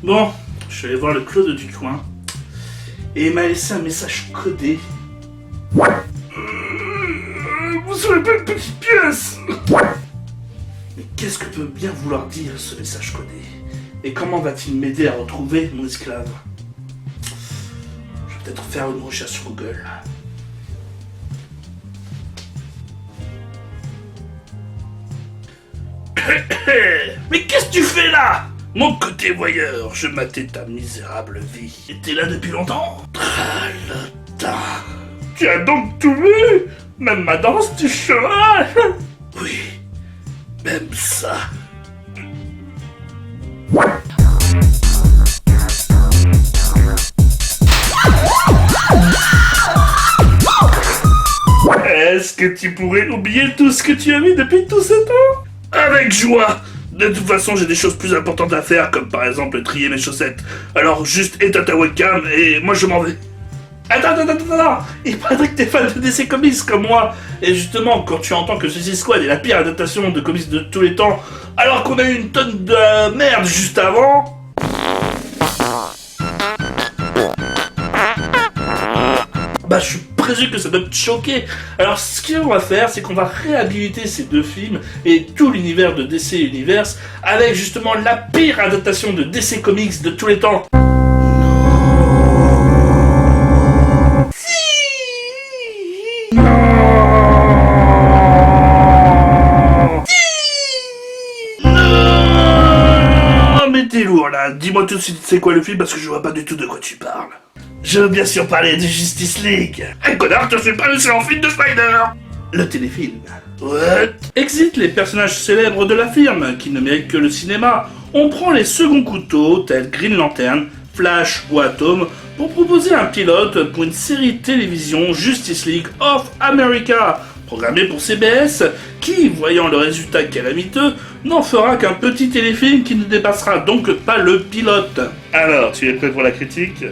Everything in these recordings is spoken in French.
Bon, je suis allé voir le Claude du coin et il m'a laissé un message codé. Vous serez pas une petite pièce. Mais qu'est-ce que peut bien vouloir dire ce message codé? Et comment va-t-il m'aider à retrouver mon esclave? Je vais peut-être faire une recherche sur Google. Mais qu'est-ce que tu fais là? Mon côté voyeur, je matais ta misérable vie. T'es là depuis longtemps? Tralata. Tu as donc tout vu? Même ma danse du cheval? Oui, même ça. Est-ce que tu pourrais oublier tout ce que tu as vu depuis tout ce temps? Avec joie. De toute façon, j'ai des choses plus importantes à faire, comme par exemple trier mes chaussettes. Alors juste éteins ta webcam et moi je m'en vais. Attends, il paraît que t'es fan de DC Comics comme moi. Et justement, quand tu entends que Suicide Squad est la pire adaptation de comics de tous les temps, alors qu'on a eu une tonne de merde juste avant... Bah je suis prévu que ça doit te choquer. Alors ce qu'on va faire, c'est qu'on va réhabiliter ces deux films et tout l'univers de DC Universe avec justement la pire adaptation de DC Comics de tous les temps. Mais t'es lourd là, dis-moi tout de suite c'est quoi le film parce que je vois pas du tout de quoi tu parles. Je veux bien sûr parler de Justice League. Hey connard, je suis pas le seul en film de Spider. Le téléfilm. What? Exit les personnages célèbres de la firme qui ne méritent que le cinéma. On prend les seconds couteaux tels Green Lantern, Flash ou Atom pour proposer un pilote pour une série de télévision Justice League of America, programmée pour CBS, qui, voyant le résultat calamiteux, n'en fera qu'un petit téléfilm qui ne dépassera donc pas le pilote. Alors, tu es prêt pour la critique?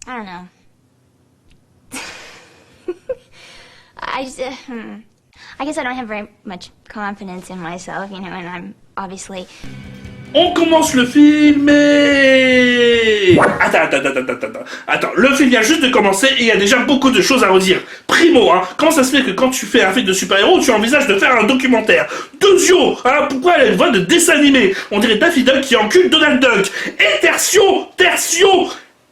I don't know. I guess I don't have very much confidence in myself, you know, and I'm obviously... On commence le film et... Attends, le film vient juste de commencer et il y a déjà beaucoup de choses à redire. Primo, comment ça se fait que quand tu fais un film de super-héros, tu envisages de faire un documentaire? Deuxio, pourquoi elle a une voix de dessin animé? On dirait Daffy Duck qui encule Donald Duck. Et tertio,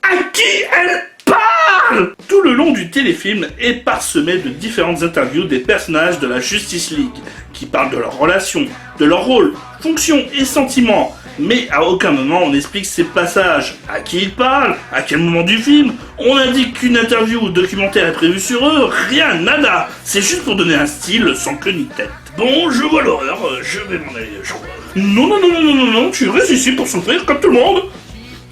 à qui elle parle? Tout le long du téléfilm est parsemé de différentes interviews des personnages de la Justice League, qui parlent de leurs relations, de leur rôle, fonctions et sentiments. Mais à aucun moment on explique ces passages. À qui ils parlent? À quel moment du film? On indique qu'une interview ou documentaire est prévue sur eux? Rien, nada. C'est juste pour donner un style sans queue ni tête. Bon, je vois l'horreur, je vais m'en aller, je crois. Non, tu restes ici pour souffrir comme tout le monde.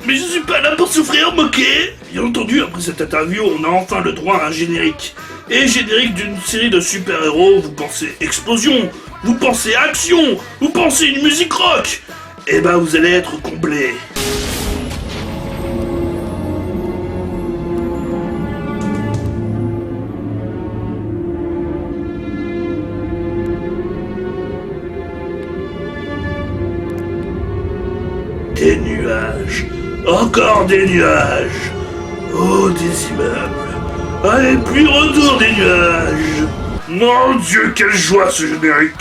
Mais je suis pas là pour souffrir, moquer. Bien entendu, après cette interview, on a enfin le droit à un générique. Et générique d'une série de super-héros, vous pensez explosion, vous pensez action, vous pensez une musique rock. Eh ben vous allez être comblés. Des nuages. Encore des nuages. Oh, des immeubles. Allez, puis retour des nuages. Mon Dieu, quelle joie ce générique.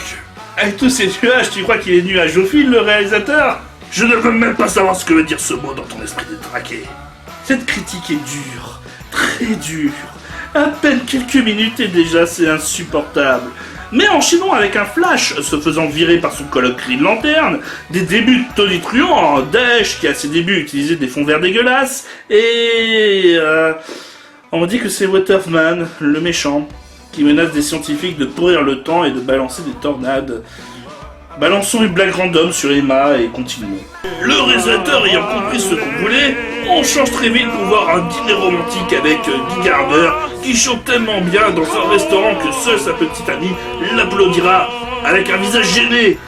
Avec tous ces nuages, tu crois qu'il est nuageophile, le réalisateur? Je ne veux même pas savoir ce que veut dire ce mot dans ton esprit détraqué. Cette critique est dure, très dure. À peine quelques minutes et déjà c'est insupportable. Mais enchaînons avec un Flash se faisant virer par son coloc Green Lantern, des débuts de Tony Truant, Dash qui à ses débuts utilisait des fonds verts dégueulasses, et... on dit que c'est Waterman, le méchant, qui menace des scientifiques de pourrir le temps et de balancer des tornades. Balançons une blague random sur Emma et continuons. Le réalisateur ayant compris ce qu'on voulait, on change très vite pour voir un dîner romantique avec Guy Gardner qui chante tellement bien dans un restaurant que seule sa petite amie l'applaudira avec un visage gêné.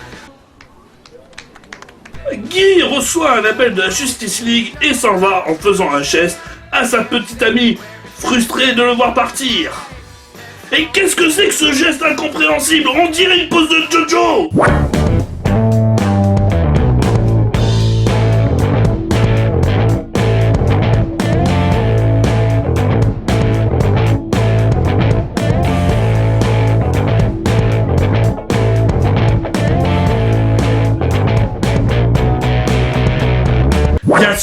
Guy reçoit un appel de la Justice League et s'en va en faisant un geste à sa petite amie, frustrée de le voir partir. Et qu'est-ce que c'est que ce geste incompréhensible? On dirait une pose de Jojo.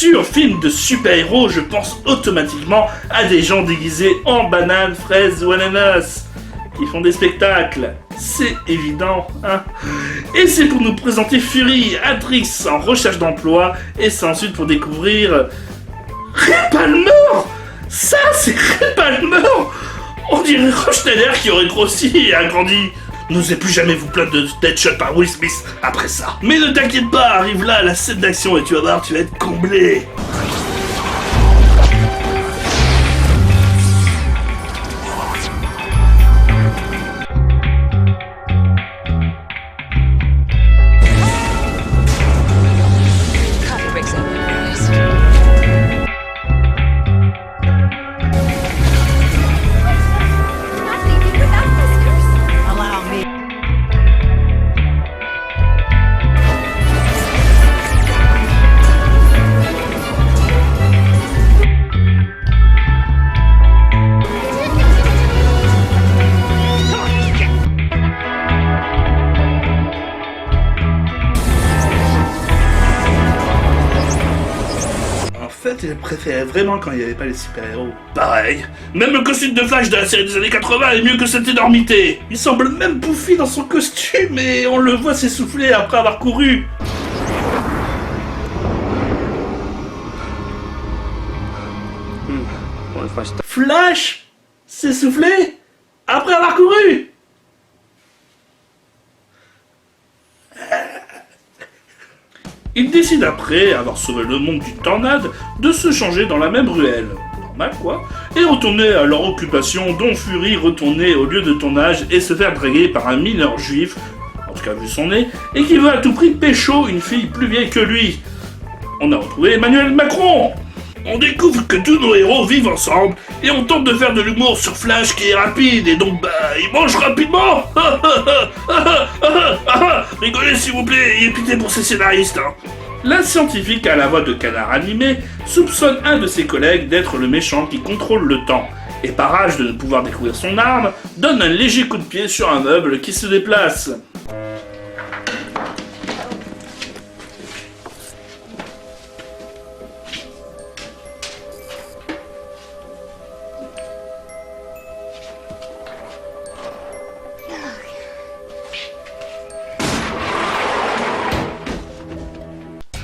sûr, film de super-héros, je pense automatiquement à des gens déguisés en bananes, fraises ou ananas, qui font des spectacles. C'est évident, hein. Et c'est pour nous présenter Fury, actrice en recherche d'emploi, et c'est ensuite pour découvrir... Ray Palmer. Ça, c'est Ray Palmer. On dirait Schneider qui aurait grossi et agrandi. N'osez plus jamais vous plaindre de Deadshot par Will Smith après ça. Mais ne t'inquiète pas, arrive là la scène d'action et tu vas voir, tu vas être comblé. En fait, je préférais vraiment quand il n'y avait pas les super-héros. Pareil. Même le costume de Flash de la série des années 80 est mieux que cette énormité. Il semble même bouffi dans son costume et on le voit s'essouffler après avoir couru. Flash s'essouffler après avoir couru. Il décide après, avoir sauvé le monde d'une tornade, de se changer dans la même ruelle. Normal quoi. Et retourner à leur occupation, dont Fury retourner au lieu de tournage et se faire draguer par un mineur juif, en tout cas vu son nez, et qui veut à tout prix pécho une fille plus vieille que lui. On a retrouvé Emmanuel Macron. On découvre que tous nos héros vivent ensemble, et on tente de faire de l'humour sur Flash qui est rapide, et donc il mange rapidement. Rigolez s'il vous plaît, et pitié pour ces scénaristes, hein. La scientifique à la voix de canard animé soupçonne un de ses collègues d'être le méchant qui contrôle le temps, et par rage de ne pouvoir découvrir son arme, donne un léger coup de pied sur un meuble qui se déplace.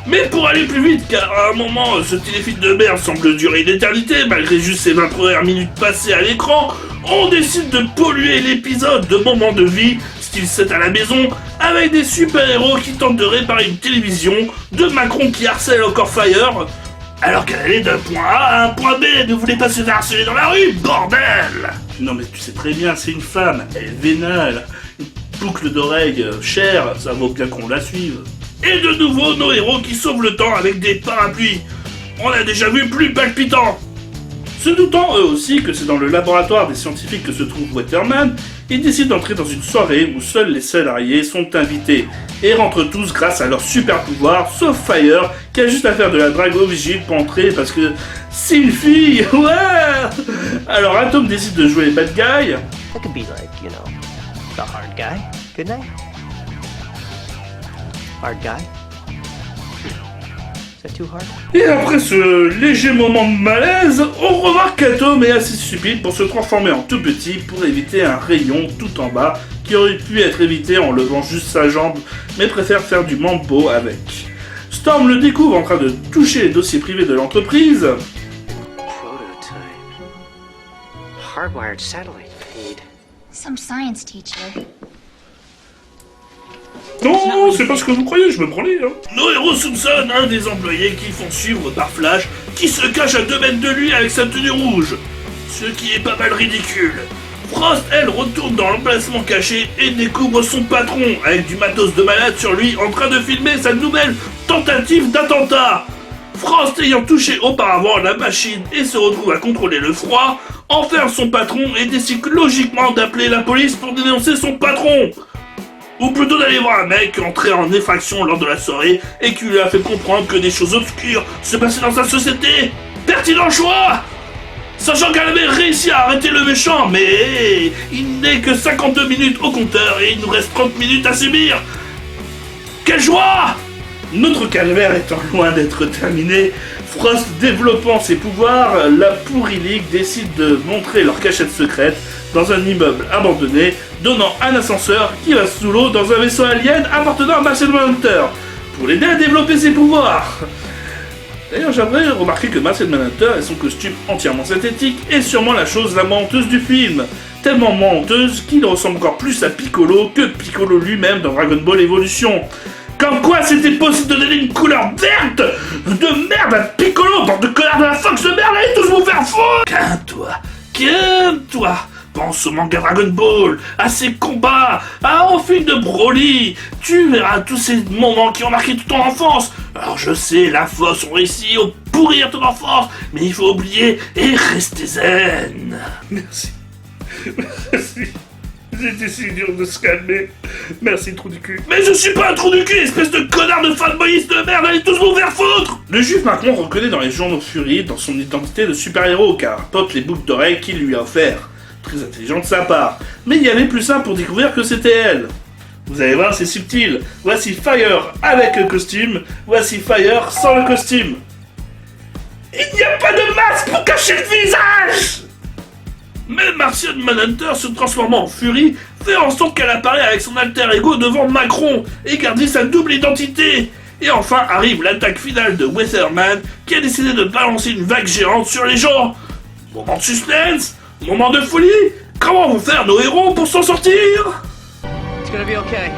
Mais pour aller plus vite, car à un moment, ce téléfilm de merde semble durer une éternité, malgré juste ces 20 premières minutes passées à l'écran, on décide de polluer l'épisode de moments de vie, style 7 à la maison, avec des super-héros qui tentent de réparer une télévision, de Macron qui harcèle encore Fire, alors qu'elle allait d'un point A à un point B, ne voulait pas se faire harceler dans la rue, bordel! Non mais tu sais très bien, c'est une femme, elle est vénale, une boucle d'oreille chère, ça vaut bien qu'on la suive. Et de nouveau, nos héros qui sauvent le temps avec des parapluies. On a déjà vu plus palpitant. Se doutant eux aussi que c'est dans le laboratoire des scientifiques que se trouve Waterman, ils décident d'entrer dans une soirée où seuls les salariés sont invités, et rentrent tous grâce à leur super pouvoir, sauf Fire, qui a juste à faire de la drague au vigile pour entrer parce que c'est une fille, ouais. Alors Atom décide de jouer les bad guy. That could be like, you know, the hard guy, couldn't I? Hard guy? Is that too hard? Et après ce léger moment de malaise, on remarque qu'Atom est assez stupide pour se transformer en tout petit pour éviter un rayon tout en bas qui aurait pu être évité en levant juste sa jambe, mais préfère faire du mambo avec. Storm le découvre en train de toucher les dossiers privés de l'entreprise. Prototype. Hardwired satellite feed. Some science teacher. Non, c'est pas ce que vous croyez, je me branlais, hein. Nos héros soupçonnent un des employés qu'ils font suivre par Flash, qui se cache à 2 mètres de lui avec sa tenue rouge. Ce qui est pas mal ridicule. Frost, elle, retourne dans l'emplacement caché et découvre son patron, avec du matos de malade sur lui, en train de filmer sa nouvelle tentative d'attentat. Frost ayant touché auparavant la machine et se retrouve à contrôler le froid, enferme son patron et décide logiquement d'appeler la police pour dénoncer son patron. Ou plutôt d'aller voir un mec entré en effraction lors de la soirée et qui lui a fait comprendre que des choses obscures se passaient dans sa société. Pertinent choix! Sachant qu'elle avait réussi à arrêter le méchant, mais il n'est que 52 minutes au compteur et il nous reste 30 minutes à subir. Quelle joie! Notre calvaire étant loin d'être terminé, Frost développant ses pouvoirs, la Pourri League décide de montrer leur cachette secrète dans un immeuble abandonné, donnant un ascenseur qui va sous l'eau dans un vaisseau alien appartenant à Martian Manhunter, pour l'aider à développer ses pouvoirs. D'ailleurs, j'aimerais remarquer que Martian Manhunter et son costume entièrement synthétique est sûrement la chose la moins honteuse du film. Tellement moins honteuse qu'il ressemble encore plus à Piccolo que Piccolo lui-même dans Dragon Ball Evolution. Comme quoi c'était possible de donner une couleur verte de merde à Piccolo, bande de connards de la Fox de merde, allez tous vous faire foutre. Calme-toi, pense au manga Dragon Ball, à ses combats, au film de Broly, tu verras tous ces moments qui ont marqué toute ton enfance. Alors je sais, la Fox ont réussi à pourrir ton enfance, mais il faut oublier et rester zen. Merci. C'était si dur de se calmer. Merci, trou du cul. Mais je suis pas un trou du cul, espèce de connard de fanboyiste de merde, allez tous vous faire foutre. Le juif Macron reconnaît dans les journaux Fury dans son identité de super-héros, car porte les boucles d'oreilles qu'il lui a offert. Très intelligent de sa part. Mais il y avait plus simple pour découvrir que c'était elle. Vous allez voir, c'est subtil. Voici Fire avec le costume, voici Fire sans le costume. Il n'y a pas de masque pour cacher le visage. Mais Martian Manhunter, se transformant en Fury, fait en sorte qu'elle apparaît avec son alter ego devant Macron et garde sa double identité. Et enfin arrive l'attaque finale de Weatherman qui a décidé de balancer une vague géante sur les gens. Moment de suspense, moment de folie. Comment vont faire nos héros pour s'en sortir? It's gonna be okay.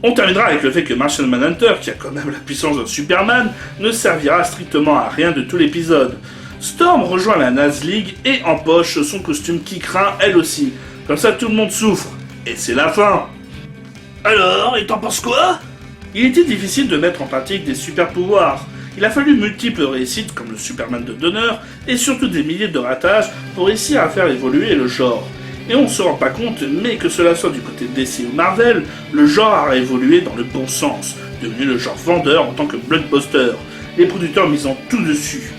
On terminera avec le fait que Martian Manhunter, qui a quand même la puissance d'un Superman, ne servira strictement à rien de tout l'épisode. Storm rejoint la Naz League et empoche son costume qui craint elle aussi. Comme ça tout le monde souffre. Et c'est la fin. Alors, et t'en penses quoi? Il était difficile de mettre en pratique des super pouvoirs. Il a fallu multiples réussites comme le Superman de Donner et surtout des milliers de ratages pour réussir à faire évoluer le genre. Et on se rend pas compte, mais que cela soit du côté de DC ou Marvel, le genre a évolué dans le bon sens, devenu le genre vendeur en tant que blockbuster, les producteurs misant tout dessus.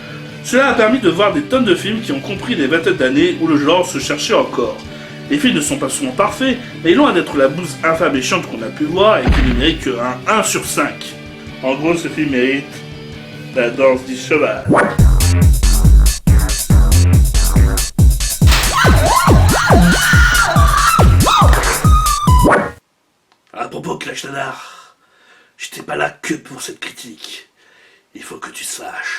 Cela a permis de voir des tonnes de films qui ont compris les vingtaines d'années où le genre se cherchait encore. Les films ne sont pas souvent parfaits, mais loin d'être la bouse infâme et chiante qu'on a pu voir et qui ne mérite que un 1 sur 5. En gros, ce film mérite la danse du cheval. À propos, Clash Nanar, j'étais pas là que pour cette critique. Il faut que tu saches